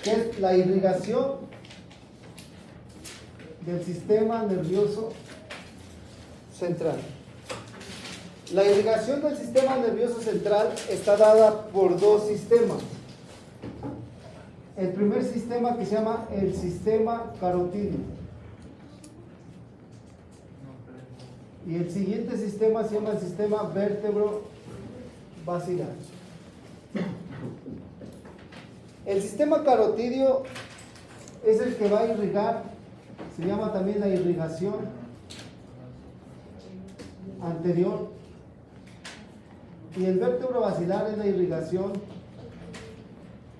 que es la irrigación del sistema nervioso central. La irrigación del sistema nervioso central está dada por dos sistemas. El primer sistema, que se llama el sistema carotídeo, y el siguiente sistema se llama el sistema vértebro-basilar. El sistema carotídeo es el que va a irrigar, se llama también la irrigación anterior, y el vértebro-basilar es la irrigación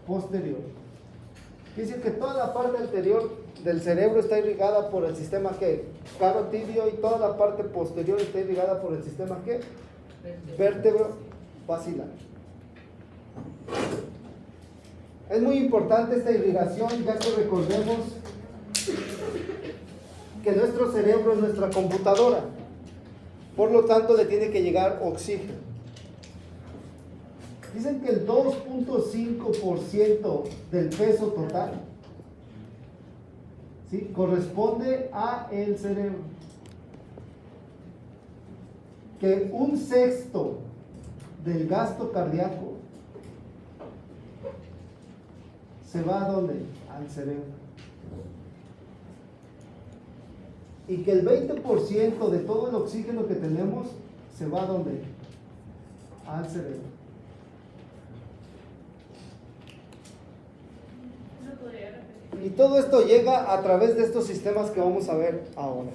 posterior. Quiere decir que toda la parte anterior del cerebro está irrigada por el sistema ¿qué? Carotídeo, y toda la parte posterior está irrigada por el sistema ¿qué? Vértebro-basilar. Es muy importante esta irrigación, ya que recordemos que nuestro cerebro es nuestra computadora, por lo tanto le tiene que llegar oxígeno. Dicen que el 2.5% del peso total, ¿sí?, corresponde a el cerebro. Que un sexto del gasto cardíaco se va ¿a dónde? Al cerebro. Y que el 20% de todo el oxígeno que tenemos se va ¿a dónde? Al cerebro. Y todo esto llega a través de estos sistemas que vamos a ver ahora.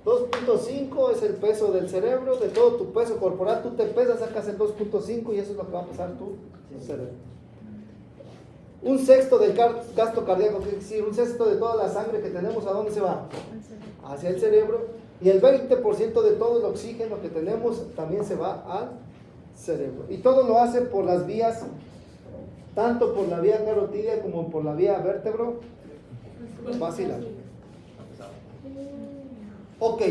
2.5 es el peso del cerebro, de todo tu peso corporal. Tú te pesas, sacas el 2.5 y eso es lo que va a pesar tu cerebro. Un sexto del gasto cardíaco, que es decir, un sexto de toda la sangre que tenemos, ¿a dónde se va? Hacia el cerebro. Y el 20% de todo el oxígeno que tenemos también se va al cerebro. Y todo lo hace por las vías, tanto por la vía carotídea como por la vía vértebro-basilar. Ok,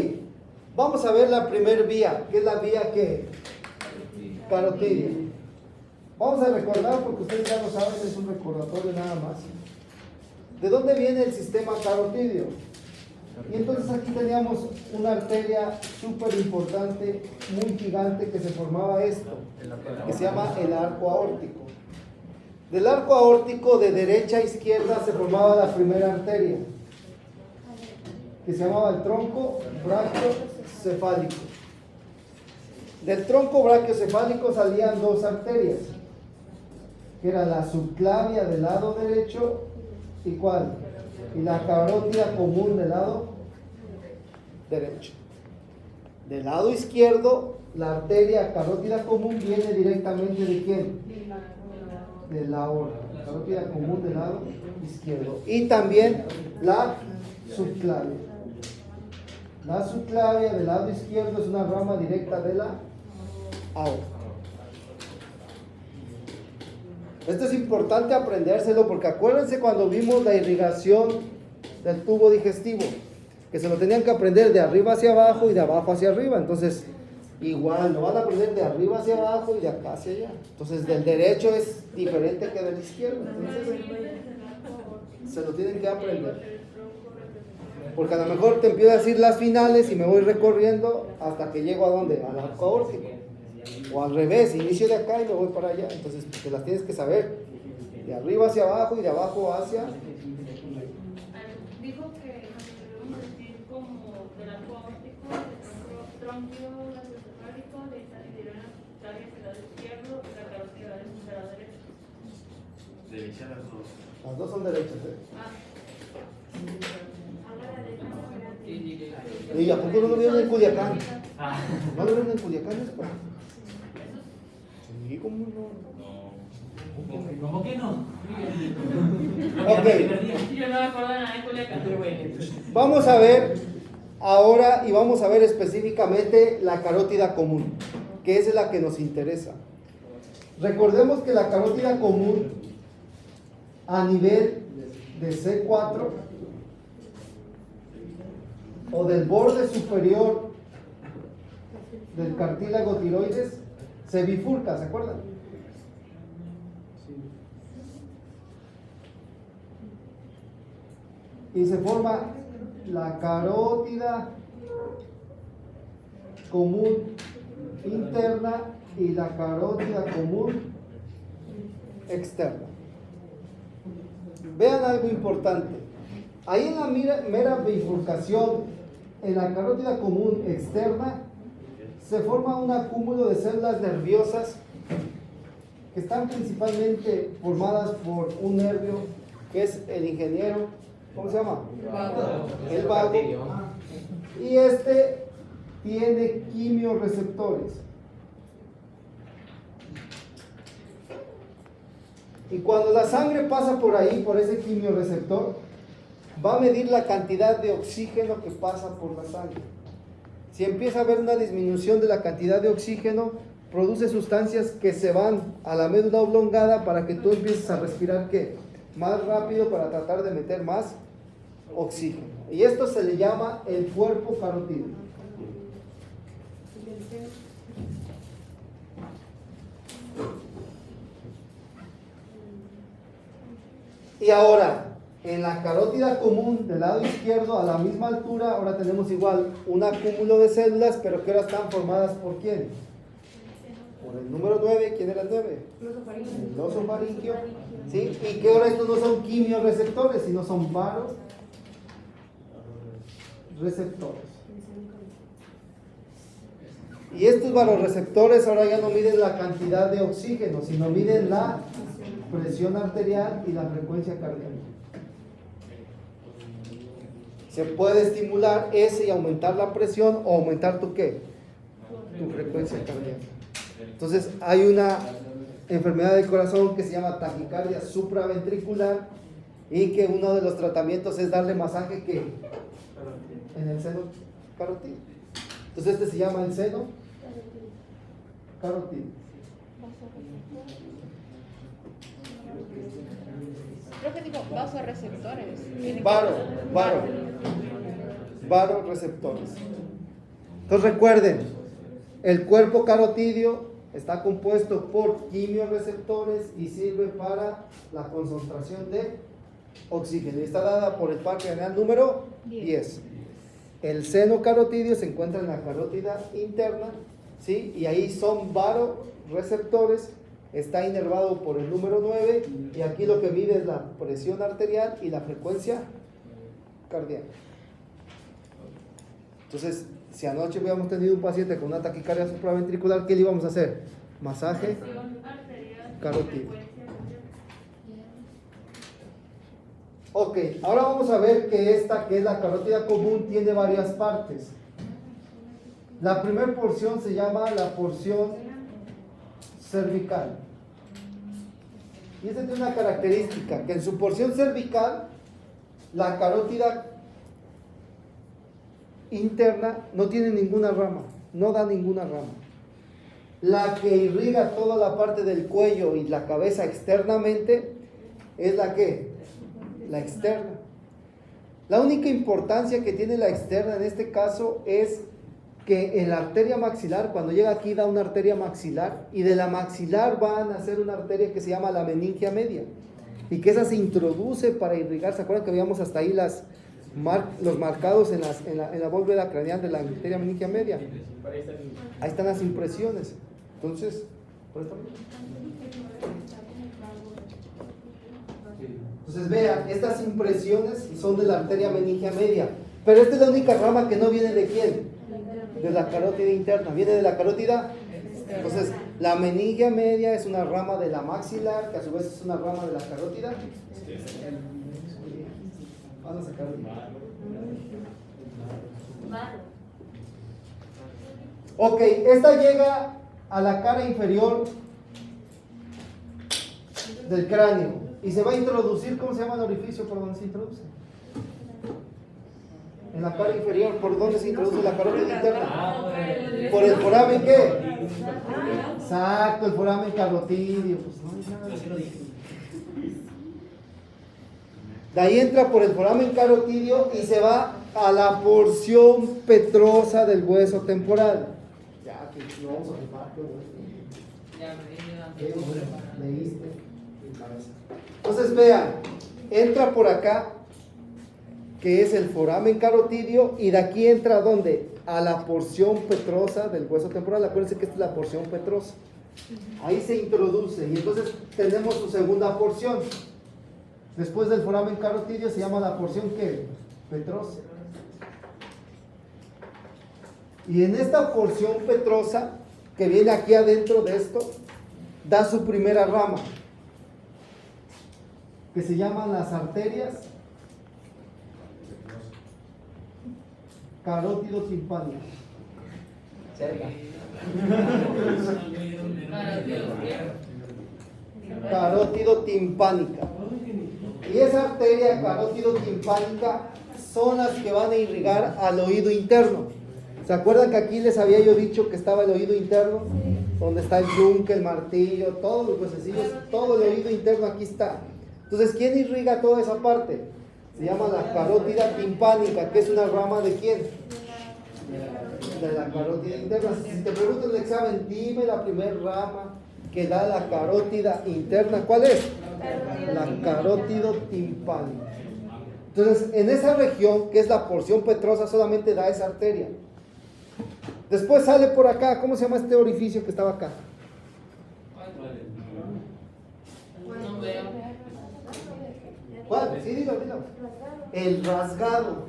vamos a ver la primer vía, que es la vía que carotídea. Vamos a recordar, porque ustedes ya lo saben, es un recordatorio nada más. ¿De dónde viene el sistema carotídeo? Y entonces aquí teníamos una arteria súper importante, muy gigante, que se formaba esto, que se llama el arco aórtico. Del arco aórtico de derecha a izquierda se formaba la primera arteria, que se llamaba el tronco brachiocefálico. Del tronco brachiocefálico salían dos arterias, que era la subclavia del lado derecho y ¿cuál? Y la carótida común del lado derecho. Del lado izquierdo, la arteria carótida común viene directamente ¿de quién? De la aorta. Carótida común del lado izquierdo. Y también la subclavia. La subclavia del lado izquierdo es una rama directa de la aorta. Esto es importante aprendérselo, porque acuérdense cuando vimos la irrigación del tubo digestivo, que se lo tenían que aprender de arriba hacia abajo y de abajo hacia arriba. Entonces, igual, lo van a aprender de arriba hacia abajo y de acá hacia allá. Entonces, del derecho es diferente que del izquierdo. Entonces, se lo tienen que aprender. Porque a lo mejor te empiezo a decir las finales y me voy recorriendo hasta que llego a ¿dónde? Al arco aórtico. O al revés, inicio de acá y me voy para allá. Entonces, te las tienes que saber de arriba hacia abajo y de abajo hacia. Dijo que debemos decir como del arco aórtico, del tronquio brachiocefálico, de la subclavia del lado izquierdo y la carótida del lado derecho. Derecha las dos. Las dos son derechas, ¿Y a poco no lo vieron en Culiacán? ¿No lo vieron en Culiacán? Sí, ¿cómo no? ¿Cómo que no? Ok. Yo no me acuerdo de nada de Culiacán. Vamos a ver ahora, y vamos a ver específicamente la carótida común, que es la que nos interesa. Recordemos que la carótida común a nivel de C4 o del borde superior del cartílago tiroides se bifurca, ¿se acuerdan? y se forma la carótida común interna y la carótida común externa. Vean algo importante. Ahí en la mera bifurcación, en la carótida común externa, se forma un acúmulo de células nerviosas que están principalmente formadas por un nervio que es el ingeniero, ¿cómo se llama? El vago. Y este tiene quimiorreceptores. Y cuando la sangre pasa por ahí, por ese quimiorreceptor, va a medir la cantidad de oxígeno que pasa por la sangre. Si empieza a haber una disminución de la cantidad de oxígeno, produce sustancias que se van a la médula oblongada para que tú empieces a respirar ¿qué? Más rápido para tratar de meter más oxígeno. Y esto se le llama el cuerpo carotídeo. Y ahora, en la carótida común del lado izquierdo, a la misma altura, ahora tenemos igual un acúmulo de células, pero que ahora están formadas ¿por quién? Por el número 9. ¿Quién era el 9? El osofaringio. ¿Sí? Y que ahora estos no son quimiorreceptores, sino son varoreceptores. Y estos varoreceptores ahora ya no miden la cantidad de oxígeno, sino miden la presión arterial y la frecuencia cardíaca. Se puede estimular ese y aumentar la presión o aumentar tu ¿qué? Tu frecuencia cardíaca. Entonces hay una enfermedad del corazón que se llama taquicardia supraventricular y que uno de los tratamientos es darle masaje ¿qué? En el seno carotídeo. Entonces este se llama el seno carotídeo. Creo que digo vasoreceptores. Varoreceptores. Entonces recuerden, el cuerpo carotídeo está compuesto por quimiorreceptores y sirve para la concentración de oxígeno. Y está dada por el par craneal número 10. El seno carotídeo se encuentra en la carótida interna, ¿sí? Y ahí son varoreceptores. Está inervado por el número 9 y aquí lo que mide es la presión arterial y la frecuencia cardíaca. Entonces, si anoche hubiéramos tenido un paciente con una taquicardia supraventricular, ¿qué le íbamos a hacer? Masaje carotídeo. Ok, ahora vamos a ver que esta, que es la carótida común, tiene varias partes. La primera porción se llama la porción cervical. Y esta tiene una característica, que en su porción cervical, la carótida interna no tiene ninguna rama, no da ninguna rama. La que irriga toda la parte del cuello y la cabeza externamente es la que, la externa. La única importancia que tiene la externa en este caso es que en la arteria maxilar, cuando llega aquí da una arteria maxilar y de la maxilar va a nacer una arteria que se llama la meningia media y que esa se introduce para irrigar. ¿Se acuerdan que veíamos hasta ahí los marcados en la bóveda craneal de la arteria meningia media? Ahí están las impresiones. Entonces, vean, estas impresiones son de la arteria meningia media, pero esta es la única rama que no viene de ¿quién? De la carótida interna, viene de la carótida. Entonces, la meningia media es una rama de la maxilar, que a su vez es una rama de la carótida. Van a sacar ok, esta llega a la cara inferior del cráneo y se va a introducir. ¿Cómo se llama el orificio por donde se introduce? En la cara inferior. ¿Por dónde se introduce la carótida interna? ¿Por el foramen qué? Exacto, el foramen carotídeo. Pues no, de ahí entra por el foramen carotídeo y se va a la porción petrosa del hueso temporal. Ya, que no vamos a rifar, qué bueno. Leíste. Entonces vean, entra por acá que es el foramen carotidio, y de aquí entra ¿a dónde? A la porción petrosa del hueso temporal. Acuérdense que esta es la porción petrosa. Ahí se introduce y entonces tenemos su segunda porción. Después del foramen carotidio se llama la porción ¿qué? Petrosa. Y en esta porción petrosa que viene aquí adentro de esto, da su primera rama, que se llaman las arterias carótido timpánicas. Cerca. Carótido timpánica. Y esa arteria carótido timpánica son las que van a irrigar al oído interno. ¿Se acuerdan que aquí les había yo dicho que estaba el oído interno? Donde está el yunque, el martillo, todos los huesecillos, todo el oído interno aquí está. Entonces, ¿quién irriga toda esa parte? Se llama la carótida timpánica, que es una rama de ¿quién? De la carótida interna. Si te pregunto en el examen, dime la primera rama que da la carótida interna. ¿Cuál es? La carótido timpánica. Entonces, en esa región, que es la porción petrosa, solamente da esa arteria. Después sale por acá. ¿Cómo se llama este orificio que estaba acá? ¿Cuál? Sí, dilo. El rasgado.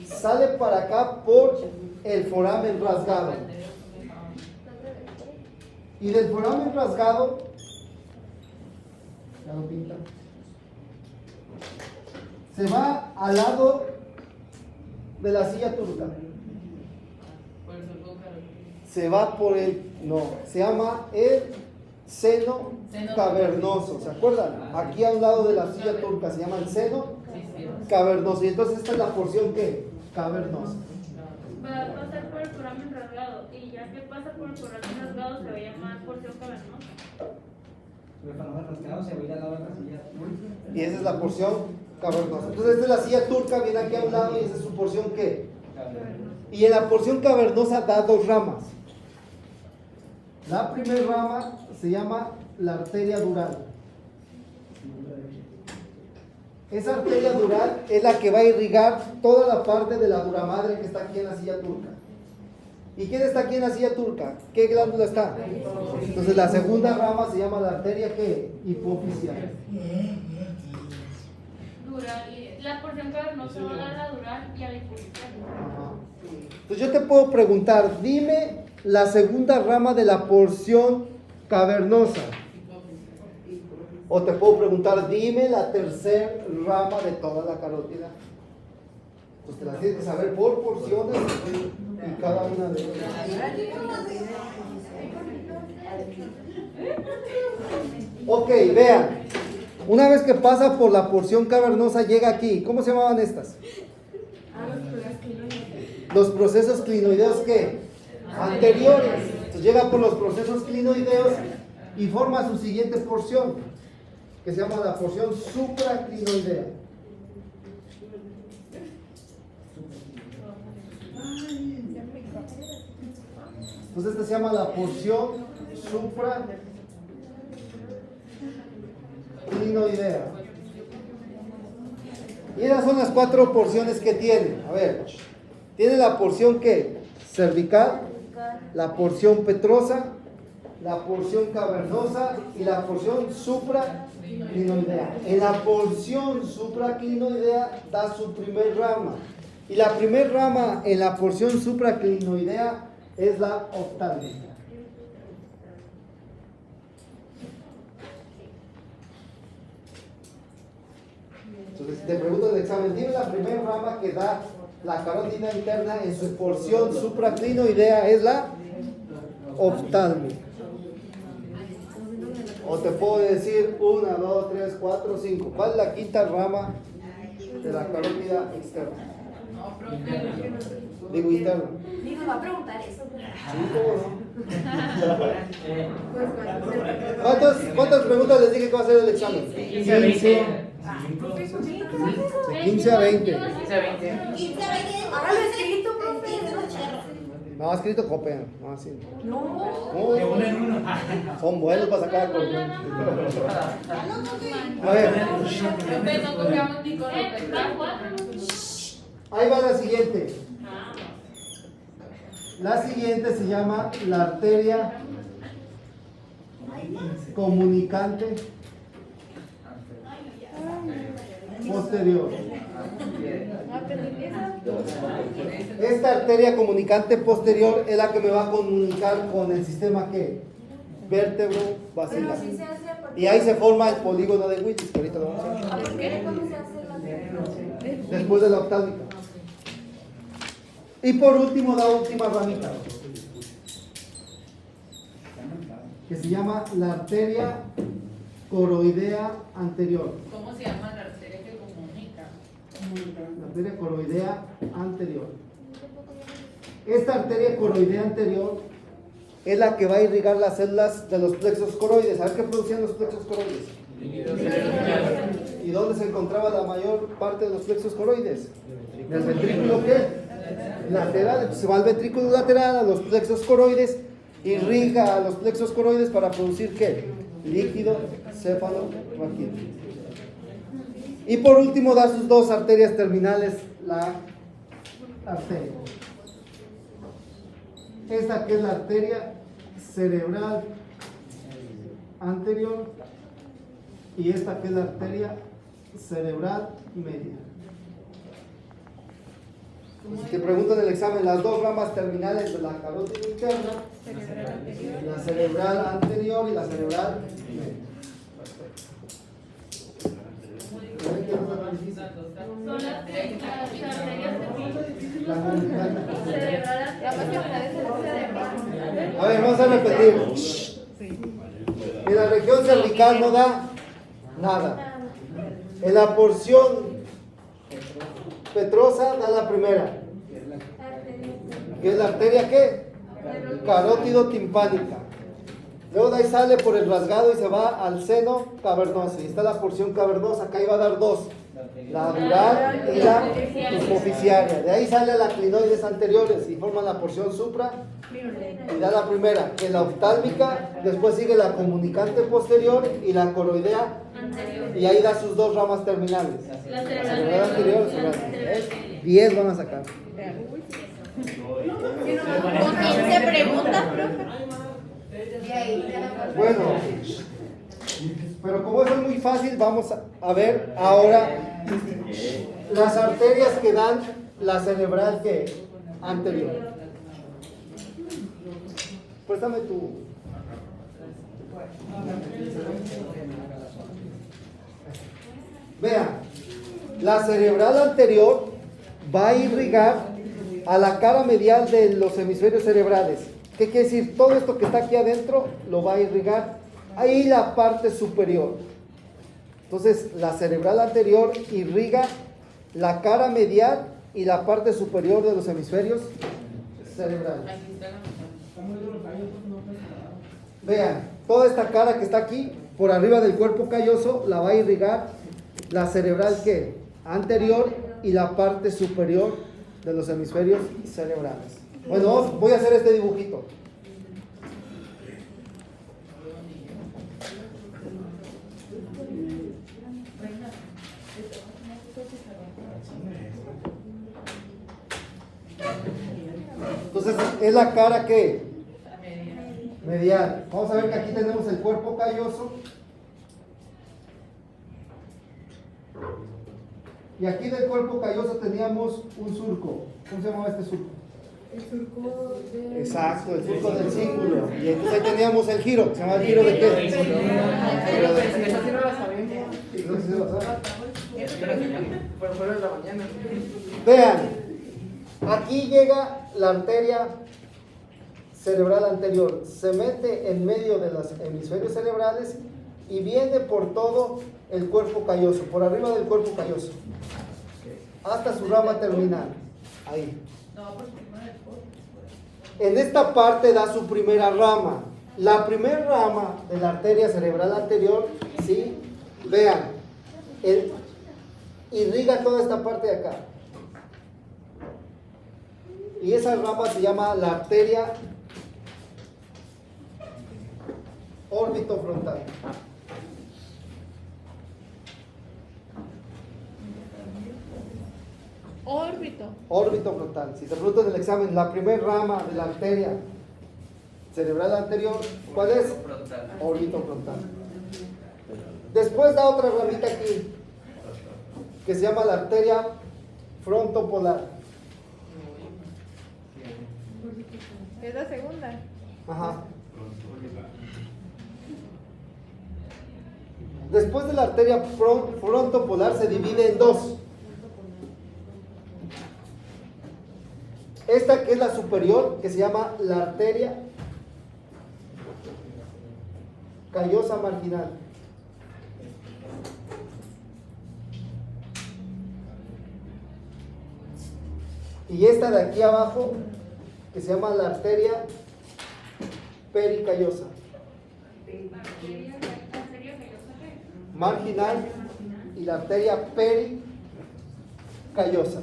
Sale para acá por el foramen rasgado. Y del foramen rasgado, ya lo pinta, se va al lado de la silla turca. Se va por el, no, se llama el seno cavernoso. ¿Se acuerdan? Aquí a un lado de la silla turca se llama el seno cavernoso. Y entonces esta es la porción que cavernosa. Va a pasar por el foramen rasgado, y ya que pasa por el foramen rasgado se va a llamar porción cavernosa. Y esa es la porción cavernosa. Entonces esta es la silla turca, viene aquí a un lado y esa es su porción ¿qué? Y en la porción cavernosa da dos ramas. La primera rama se llama la arteria dural. Esa arteria dural es la que va a irrigar toda la parte de la dura madre que está aquí en la silla turca. ¿Y quién está aquí en la silla turca? ¿Qué glándula está? Entonces la segunda rama se llama la arteria ¿qué? Hipofisial. Dural, y la porción cavernosa va a dar a la dural y a la hipofisial. Entonces yo te puedo preguntar, dime la segunda rama de la porción cavernosa. O te puedo preguntar, dime la tercera rama de toda la carótida. Pues te las tienes que saber por porciones y cada una de ellas. Ok, vean. Una vez que pasa por la porción cavernosa, llega aquí. ¿Cómo se llamaban estas? Los procesos clinoideos, ¿qué? Anteriores. Entonces llega por los procesos clinoideos y forma su siguiente porción, que se llama la porción supraclinoidea. Entonces esta se llama la porción supraclinoidea. Y esas son las cuatro porciones que tiene. A ver, tiene la porción ¿qué? Cervical, la porción petrosa, la porción cavernosa y la porción supraclinoidea. En la porción supraclinoidea da su primer rama. Y la primer rama en la porción supraclinoidea es la oftálmica. Entonces, te pregunto en el examen, dime la primera rama que da la carótida interna en su porción supraclinoidea, es la oftálmica. O te puedo decir 1, 2, 3, 4, 5. ¿Cuál es la quinta rama de la carótida externa? Digo interna. Digo, va a preguntar eso. Sí, ¿cómo no? ¿Cuántas preguntas les dije que va a ser el examen? 15 a 20. De 15 a 20. 15 a 20. Hágalo escrito, profe. No, escrito copian. No, así. No. De uno en uno. Son buenos para sacar corriente. A ver. No copiamos ni con los Ahí va la siguiente. Ah, La siguiente se llama la arteria comunicante posterior. Esta arteria comunicante posterior es la que me va a comunicar con el sistema que vértebro basilar. Pero si se hace a partir Y ahí se forma el polígono de Willis, que ahorita lo vamos a ver. ¿A partir de cuándo se hace la Después de la oftálmica. Y por último, la última ramita, que se llama la arteria coroidea anterior. ¿Cómo se llama la arteria que comunica? La arteria coroidea anterior. Esta arteria coroidea anterior es la que va a irrigar las células de los plexos coroides. A ver qué producían los plexos coroides. ¿Y dónde se encontraba la mayor parte de los plexos coroides? ¿En el ventrículo qué? Lateral. Entonces se va al ventrículo lateral, a los plexos coroides, irriga a los plexos coroides para producir ¿qué? Líquido cefalorraquídeo. Y por último da sus dos arterias terminales, la arteria. Esta que es la arteria cerebral anterior y esta que es la arteria cerebral media. Si te preguntan en el examen las dos ramas terminales de la carótida interna, la cerebral anterior y la cerebral media. son las arterias La comunicante. cerebrales. La más que agradece la cerebral. A ver, vamos a repetir. En la región cervical no da nada. En la porción petrosa da la primera. ¿Qué es la arteria qué? Carótido timpánica. Luego de ahí sale por el rasgado y se va al seno cavernoso. Y está la porción cavernosa. Acá iba a dar dos. La dural y la hipoficiaria. De ahí sale la clinoides anteriores y forman la porción supra. Y da la primera, que es la oftálmica. Después sigue la comunicante posterior y la coroidea. Y ahí da sus dos ramas terminales. La Cerebral anterior y cerebral. 10 van a sacar. Con 15 preguntas, profe. Bueno, pero como eso es muy fácil, vamos a ver ahora las arterias que dan la cerebral que anterior. Préstame tu. Vean, la cerebral anterior va a irrigar a la cara medial de los hemisferios cerebrales. ¿Qué quiere decir? Todo esto que está aquí adentro lo va a irrigar ahí la parte superior. Entonces, la cerebral anterior irriga la cara medial y la parte superior de los hemisferios cerebrales. Vean, toda esta cara que está aquí, por arriba del cuerpo calloso, la va a irrigar la cerebral ¿qué? Anterior y la parte superior de los hemisferios cerebrales. Bueno, voy a hacer este dibujito. Entonces, es la cara que medial. Vamos a ver que aquí tenemos el cuerpo calloso. Y aquí del cuerpo calloso teníamos un surco. ¿Cómo se llamaba este surco? El surco de... Exacto, el surco del cíngulo. Y entonces ahí teníamos el giro. ¿Se llama el giro de qué? Esa sí no la sabemos. No sé si lo saben. Pero fueron en la mañana. Vean, aquí llega la arteria cerebral anterior. Se mete en medio de los hemisferios cerebrales y viene por todo el cuerpo calloso, por arriba del cuerpo calloso, hasta su rama terminal. Ahí. En esta parte da su primera rama. La primera rama de la arteria cerebral anterior, ¿sí? Vean, irriga toda esta parte de acá. Y esa rama se llama la arteria orbitofrontal. Órbito. Órbito frontal. Si te preguntan en el examen, la primera rama de la arteria cerebral anterior, ¿cuál es? Órbito frontal. Después da otra ramita aquí, que se llama la arteria frontopolar. Es la segunda. Ajá. Después de la arteria frontopolar se divide en dos. Esta que es la superior, que se llama la arteria callosa marginal. Y esta de aquí abajo, que se llama la arteria pericallosa. Marginal y la arteria pericallosa.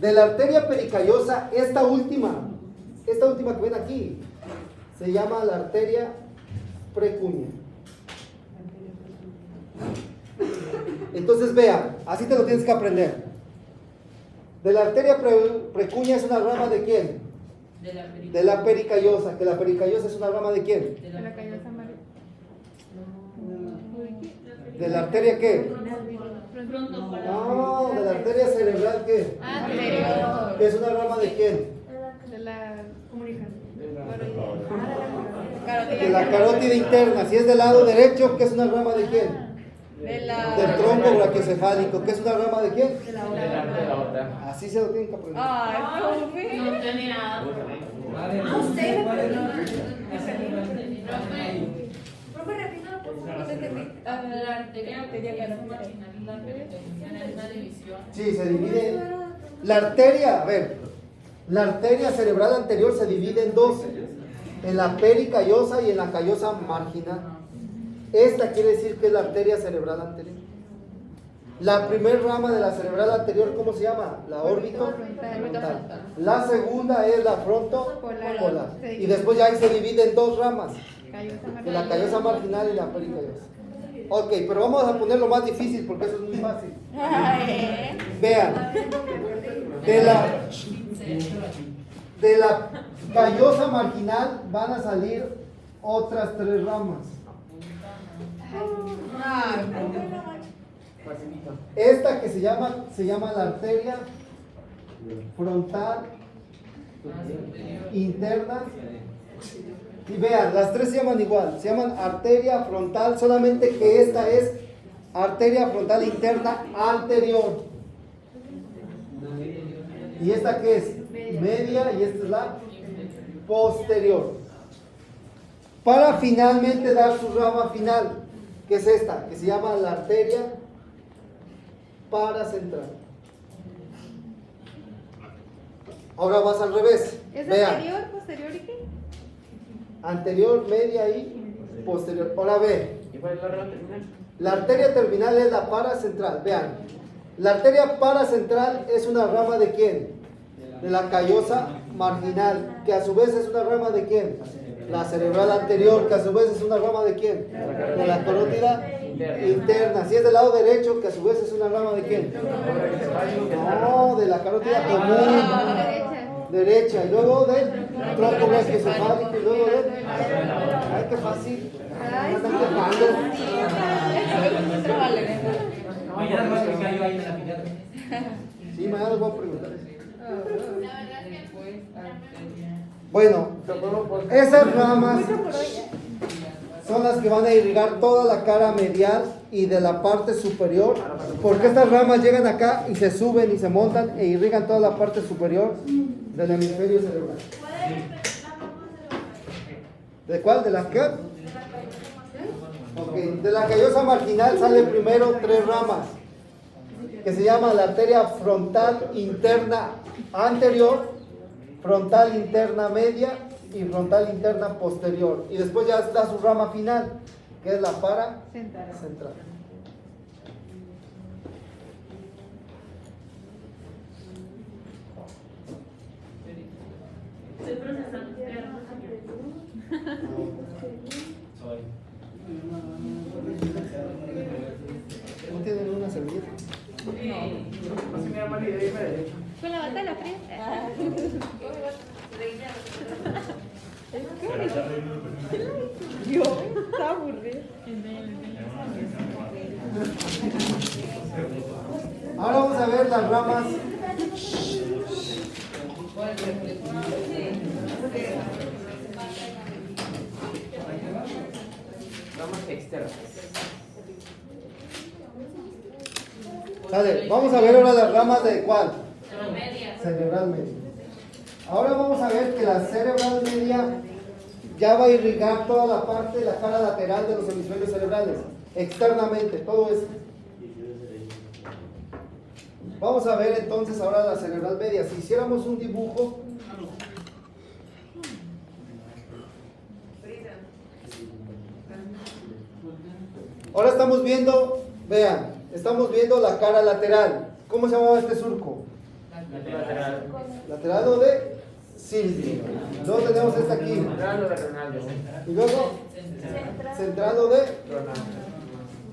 De la arteria pericallosa, esta última que ven aquí, se llama la arteria precúnea. Entonces vean, así te lo tienes que aprender. De la arteria precúnea es una rama de quién? De la pericallosa, que la pericallosa es una rama de quién? De la callosa marginal. ¿De la arteria qué? Frontopolar. No, de la arteria cerebral ¿qué? Anterior. Que es una rama de quién? De la comunicación. De la carótida interna. Si es del lado derecho, ¿qué es una rama de quién? De la. Del tronco brachiocefálico, ¿qué es una rama de quién? De la otra. Así se lo tienen que aprender. Ay, profe. No tenía nada. No sé, profe, repítalo, por favor. La arteria marginal y la peritoneal es una división. Sí, se divide. La arteria, a ver, la arteria cerebral anterior se divide en dos, en la pericallosa y en la callosa marginal. Esta quiere decir que es la arteria cerebral anterior. La primera rama de la cerebral anterior, ¿cómo se llama? La órbito frontal. La segunda es la frontopolar. Y después ya ahí se divide en dos ramas, de la callosa marginal y la pericallosa. Ok, pero vamos a ponerlo más difícil porque eso es muy fácil. Vean, de la callosa marginal van a salir otras tres ramas. Esta que se llama la arteria frontal interna. Y vean, las tres se llaman igual, se llaman arteria frontal, solamente que esta es arteria frontal interna anterior. ¿Y esta qué es? Media, y esta es la posterior. Para finalmente dar su rama final, que es esta, que se llama la arteria paracentral. Ahora vas al revés. ¿Es Vean. anterior, posterior y qué? Anterior, media y posterior. Ahora ve, ¿Y cuál es la rama terminal? la arteria terminal es la paracentral. Vean, la arteria paracentral es una rama de quién? De la callosa marginal, que a su vez es una rama de quién? La cerebral anterior, que a su vez es una rama de quién? De la carótida interna. Si es del lado derecho, que a su vez es una rama de quién? No, de la carótida común. Derecha, y luego del tronco brachiocefálico, y luego del... Ay, qué fácil. Andan quejando. Mañana más que cayó ahí en la pijada. Sí, mañana les voy a preguntar. Bueno, esas ramas son las que van a irrigar toda la cara medial y de la parte superior, porque estas ramas llegan acá y se suben y se montan e irrigan toda la parte superior del hemisferio cerebral. ¿De cuál? ¿De la qué? Ok, de la callosa marginal sale primero tres ramas, que se llama la arteria frontal interna anterior, frontal interna media y frontal interna posterior. Y después ya da su rama final, que es la paracentral. Estoy procesando. ¿No tienen una servilleta? yo irme derecho. Con la bata de la fría. Yo estaba aburrida. Ahora vamos a ver las ramas. Ramas externas. Sale, vamos a ver ahora las ramas de cuál. Media. Cerebral media. Ahora vamos a ver que la cerebral media ya va a irrigar toda la parte, la cara lateral de los hemisferios cerebrales, externamente, todo eso. Vamos a ver entonces ahora la cerebral media. Si hiciéramos un dibujo, ahora estamos viendo, vean, estamos viendo la cara lateral. ¿Cómo se llamaba este surco? Lateral. Lateral o de Silvio. Luego tenemos este aquí. Lateral o de Ronaldo. Y luego central o de. Ronaldo.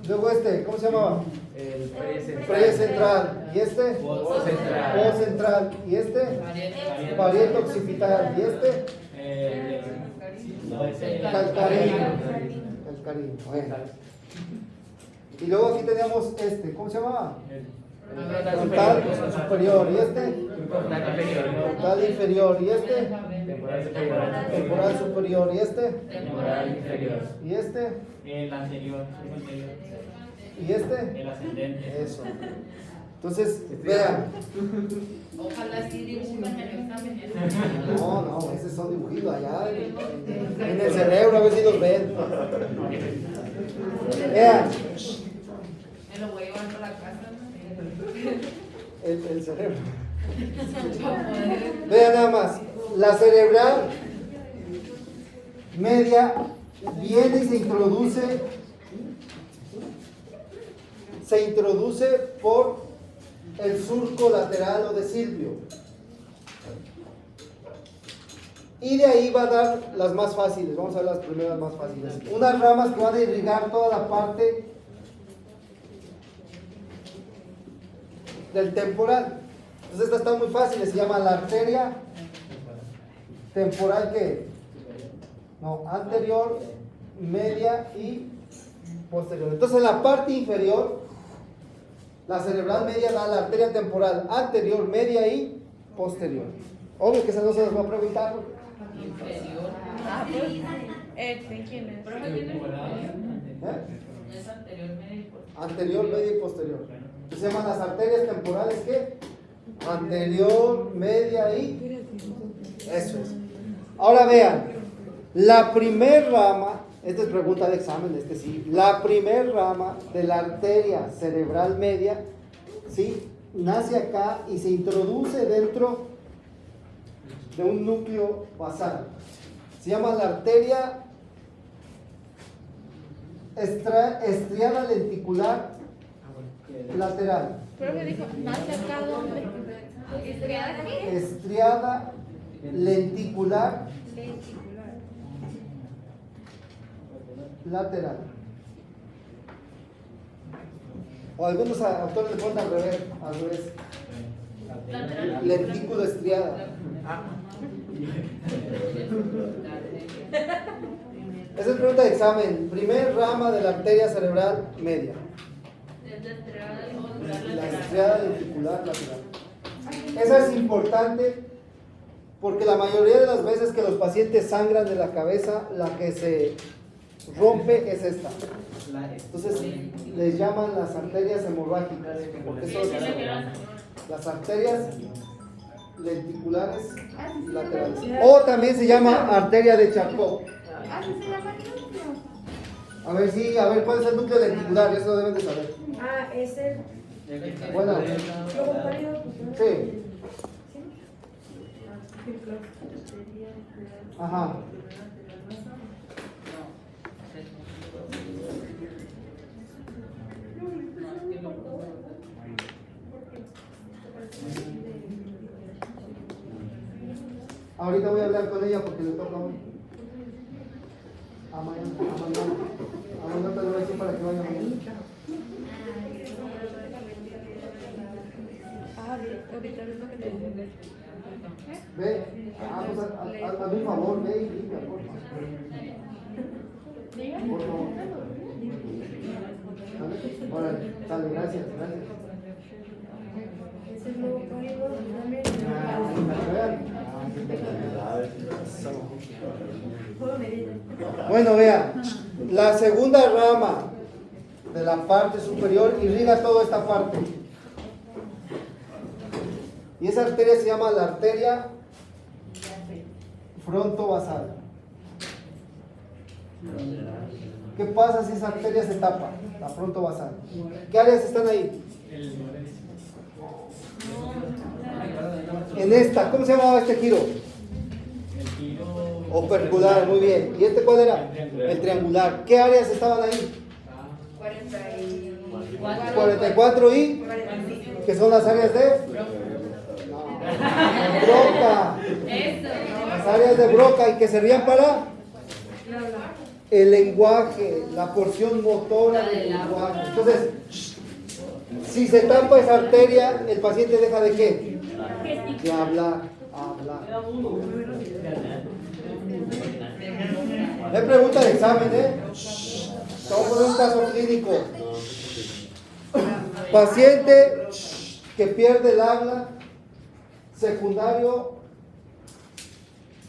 Luego este, ¿cómo se llamaba? El pre-central. Pre-central. ¿Y este? Post-central. Post-central. ¿Y este? Parieto occipital. ¿Y este? Calcarín. Calcarín. Bueno. Y luego aquí teníamos este, ¿cómo se llamaba? Frontal superior. ¿Y este? Frontal inferior. Frontal inferior. ¿Y este? Temporal superior. Temporal superior. ¿Y este? Temporal inferior. ¿Y este? El anterior, el anterior. ¿Y este? El ascendente. Eso. Entonces, vean. Ojalá sí dibujan el examen. No, esos son dibujitos allá en el cerebro, a ver si los ven. Vean, Me lo voy a llevar para la casa. el cerebro. Vean nada más. La cerebral media viene y se introduce por el surco lateral o de Silvio. Y de ahí va a dar las más fáciles. Vamos a ver las primeras más fáciles. Unas ramas que van a irrigar toda la parte del temporal. Entonces estas están muy fáciles. Se llama la arteria temporal, ¿qué? No, anterior, media y posterior. Entonces en la parte inferior, la cerebral media da la arteria temporal anterior, media y posterior. Obvio que esas no se las voy a preguntar. Inferior. Ah, pues. ¿Quién es? Pero no tiene ¿Eh? es anterior, medio y posterior. Anterior, media y posterior. Se llaman las arterias temporales, ¿qué? Anterior, media y... Eso es. Ahora vean, la primer rama, esta es pregunta de examen, este sí, la primer rama de la arteria cerebral media, ¿sí? Nace acá y se introduce dentro de un núcleo basal. Se llama la arteria estriada lenticular lateral. Pero me dijo, nace acá donde. Estriada lenticular lateral. O algunos autores le ponen al revés. Lentículo estriada. Esa es pregunta de examen. Primer rama de la arteria cerebral media. La estriada lenticular lateral. Esa es importante porque la mayoría de las veces que los pacientes sangran de la cabeza, la que se rompe es esta. Entonces les llaman las arterias hemorrágicas, porque son las arterias lenticulares laterales. O también se llama arteria de Charcot. A ver cuál es el núcleo lenticular, eso lo deben de saber. Es el Bueno, sí. Ajá. Ahorita voy a hablar con ella porque le toca hoy. A mañana. Te lo voy a decir para que vaya mañana. Ve, hazme un favor, ve y limpia, por favor. Por favor. Órale, sale, gracias, gracias. Ese es nuevo código también. Bueno, vea, la segunda rama de la parte superior irriga toda esta parte. Y esa arteria se llama la arteria frontovasal. ¿Qué pasa si esa arteria se tapa? La frontovasal. ¿Qué áreas están ahí? En esta, ¿cómo se llamaba este giro? Opercular, muy bien. ¿Y este cuál era? El triangular. ¿Qué áreas estaban ahí? 44 y que son las áreas de Broca. Las áreas de Broca y que servían para el lenguaje, la porción motora del lenguaje. Entonces, si se tapa esa arteria, el paciente deja de qué? De hablar. Me pregunta el examen, Vamos a poner un caso clínico. Paciente que pierde el habla secundario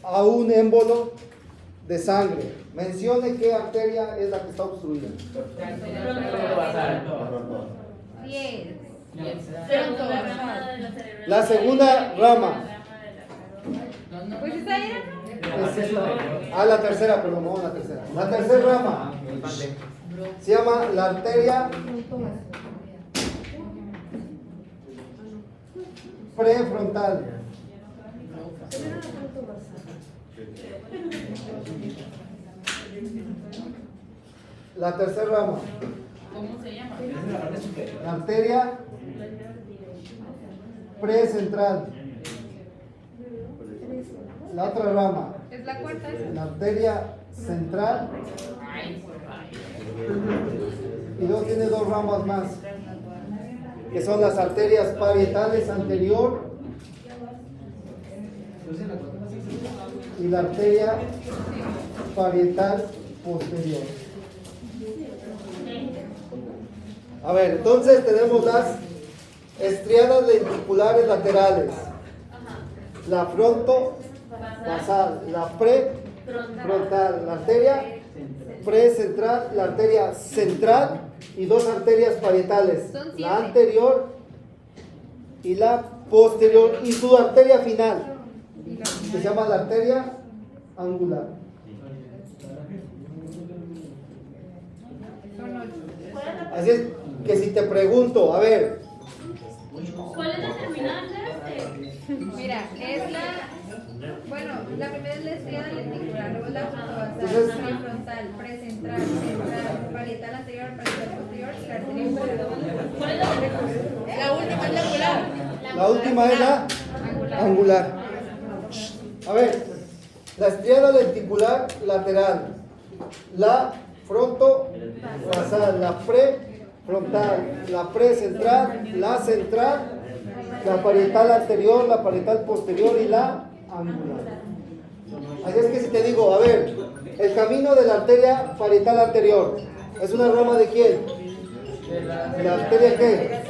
a un émbolo de sangre. Mencione qué arteria es la que está obstruida. La segunda rama. Pues esa era. Es esta. La tercera, perdón, no, la tercera. La tercera rama se llama la arteria prefrontal. La tercera rama. ¿Cómo se llama? La arteria precentral. La otra rama. Es la cuarta. La arteria central. Y luego tiene dos ramas más, que son las arterias parietales anterior y la arteria parietal posterior. A ver, entonces tenemos las estriadas lenticulares laterales, la frontovasal, la prefrontal, la arteria precentral, la arteria central y dos arterias parietales, la anterior y la posterior, y su arteria final, que se llama la arteria angular. Así es que si te pregunto, a ver, ¿cuál es la terminal de este? Mira, es la. Bueno, la primera es la estriada lenticular, luego es la Entonces- frontovasal, prefrontal, precentral, central, parietal anterior, parietal posterior y la arteria angular. ¿Cuál es la La última es la angular. la última es la angular. A ver, la estriada lenticular lateral, la frontovasal, la prefrontal, la precentral, la central, la parietal anterior, la parietal posterior y la angular. Así es que si te digo, a ver, el camino de la arteria parietal anterior, ¿es una rama de quién? ¿De la arteria qué?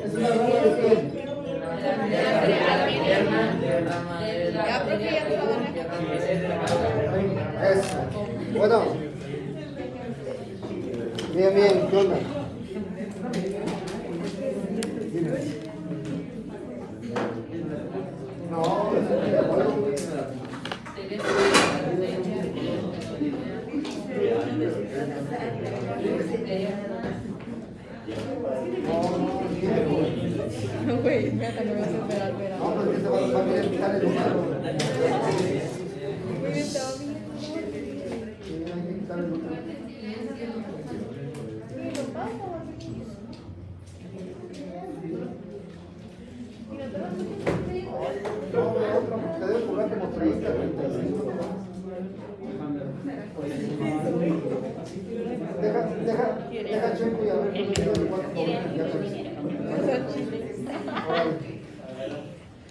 ¿Es una rama de quién? Ya, profe, ya te lo van a Eso. Bueno. Bien, bien, ¿qué onda? Dime. No, No, güey, fíjate, me vas a esperar, pero. no, porque te vas a querer quitar el número. Muy bien, todo bien. Sí, hay que quitar el número. No, otro, te debe cobrar como 30, 35 nomás. Deja checo y a ver cuánto queda de cuánto cobran, ya te aviso. Órale.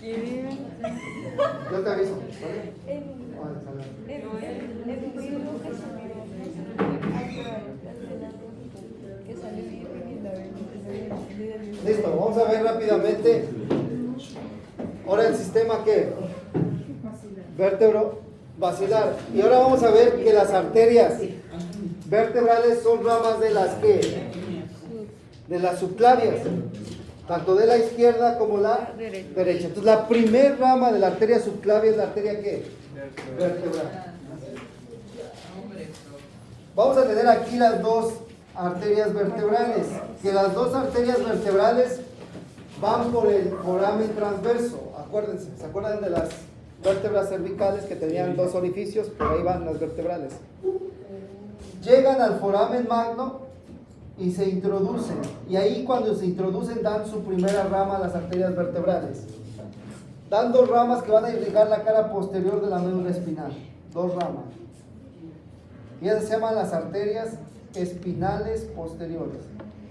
Yo te aviso. ¿Vale? Vale, sale. Listo, vamos a ver rápidamente. Ahora el sistema que vértebro basilar. Y ahora vamos a ver que las arterias vertebrales son ramas de las que de las subclavias, tanto de la izquierda como la derecha. Entonces la primer rama de la arteria subclavia es la arteria ¿qué? Vertebral. Vamos a tener aquí las dos arterias vertebrales, que las dos arterias vertebrales van por el foramen transverso. Acuérdense, ¿se acuerdan de las vértebras cervicales que tenían dos orificios? Por ahí van las vertebrales. Llegan al foramen magno y se introducen. Y ahí cuando se introducen dan su primera rama a las arterias vertebrales. Dan dos ramas que van a irrigar la cara posterior de la médula espinal. Dos ramas. Y esas se llaman las arterias espinales posteriores.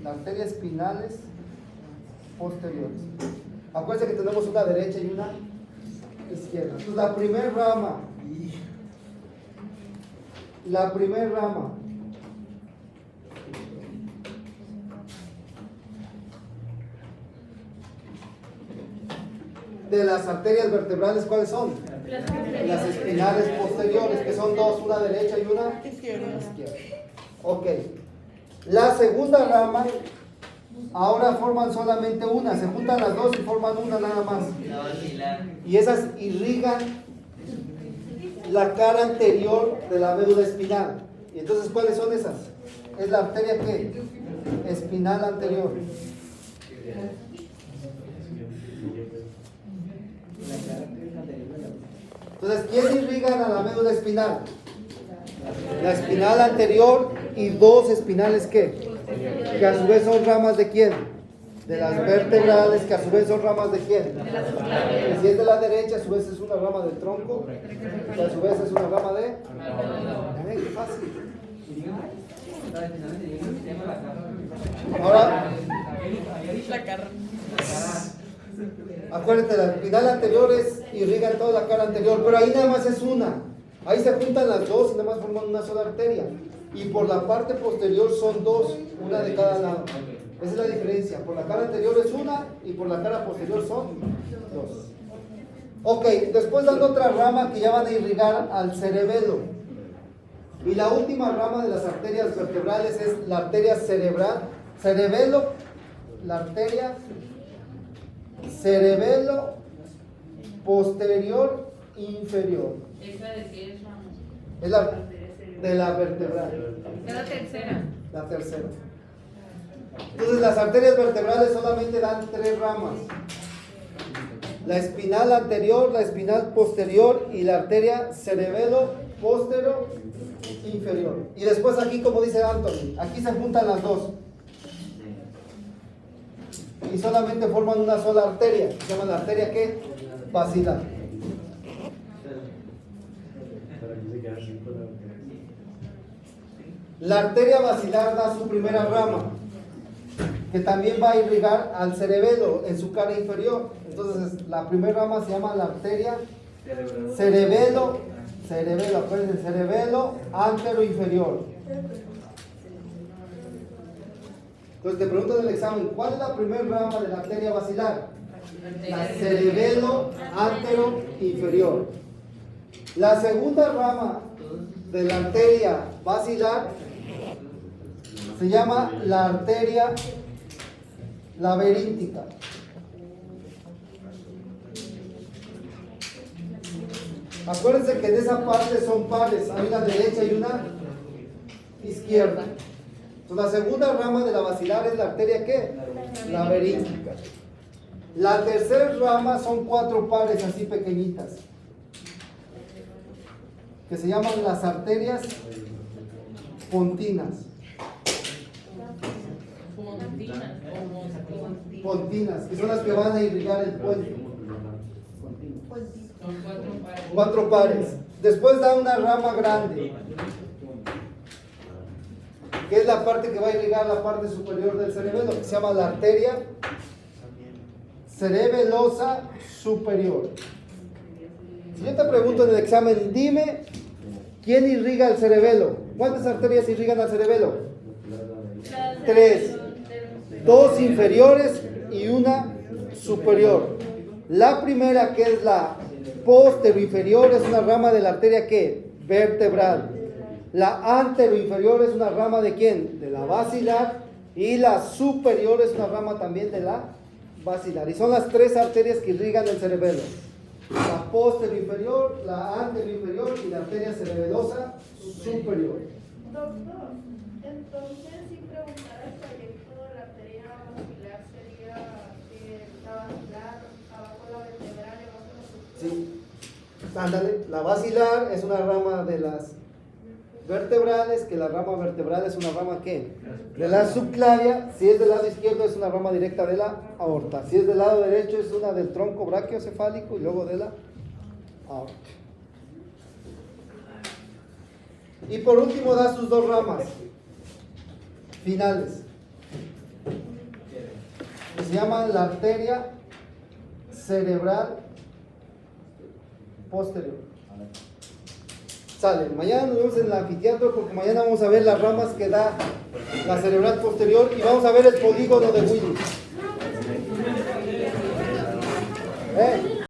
Las arterias espinales posteriores. Acuérdense que tenemos una derecha y una izquierda. Entonces la primera rama de las arterias vertebrales, ¿cuáles son? Las espinales posteriores, que son dos, una derecha y una izquierda. Ok. La segunda rama, ahora forman solamente una, se juntan las dos y forman una nada más. Y esas irrigan la cara anterior de la médula espinal. Y entonces, ¿cuáles son esas? Es la arteria ¿qué? Espinal anterior. Entonces, ¿quién irrigan a la médula espinal? La espinal anterior y dos espinales ¿qué? Que a su vez son ramas ¿de quién? De las vertebrales, que a su vez son ramas ¿de quién? Y si es de la derecha, a su vez es una rama del tronco, que a su vez es una rama de... ¡Qué fácil! Ahora, acuérdate, la espinal anterior irriga toda la cara anterior, pero ahí nada más es una. Ahí se juntan las dos y nada más forman una sola arteria. Y por la parte posterior son dos, una de cada lado. Esa es la diferencia. Por la cara anterior es una y por la cara posterior son dos. Ok, después dan otra rama que ya van a irrigar al cerebelo. Y la última rama de las arterias vertebrales es la arteria cerebral. Cerebelo, la arteria cerebelo posterior inferior. ¿Esa de qué es, rama? Es la de la vertebral. Es la tercera. La tercera. Entonces las arterias vertebrales solamente dan tres ramas. La espinal anterior, la espinal posterior y la arteria cerebelo posterior inferior. Y después aquí, como dice Anthony, aquí se juntan las dos. Y solamente forman una sola arteria, que se llama la arteria ¿qué? Basilar. La arteria basilar da su primera rama, que también va a irrigar al cerebelo en su cara inferior. Entonces la primera rama se llama la arteria cerebelo, acuérdense, cerebelo antero inferior. Entonces te pregunto en el examen, ¿cuál es la primera rama de la arteria basilar? La cerebelo antero inferior. La segunda rama de la arteria basilar se llama la arteria laberíntica. Acuérdense que en esa parte son pares, hay una derecha y una izquierda. Entonces la segunda rama de la basilar es la arteria ¿qué? Laberíntica. La tercera rama son cuatro pares así pequeñitas, que se llaman las arterias pontinas. Pontinas, que son las que van a irrigar el puente. Son Cuatro pares. Después da una rama grande, que es la parte que va a irrigar la parte superior del cerebelo, que se llama la arteria cerebelosa superior. Si yo te pregunto en el examen, dime, ¿quién irriga el cerebelo? ¿Cuántas arterias irrigan al cerebelo? 3. 2 inferiores y una superior. La primera, que es la posteroinferior, es una rama de la arteria ¿qué? Vertebral. La anteroinferior es una rama ¿de quién? De la basilar. Y la superior es una rama también de la basilar. Y son las 3 arterias que irrigan el cerebelo. La posteroinferior, la anteroinferior y la arteria cerebelosa superior. Doctor, entonces si preguntara el trayecto de la arteria basilar sería la basilar abajo la vertebral y abajo la superior. Sí, ándale. La basilar es una rama de las vertebrales, que la rama vertebral es una rama ¿qué? De la subclavia. Si es del lado izquierdo es una rama directa de la aorta. Si es del lado derecho es una del tronco brachiocefálico y luego de la aorta. Y por último da sus 2 ramas finales, que se llaman la arteria cerebral posterior. Sale, mañana nos vemos en el anfiteatro porque mañana vamos a ver las ramas que da la cerebral posterior y vamos a ver el polígono de Willis.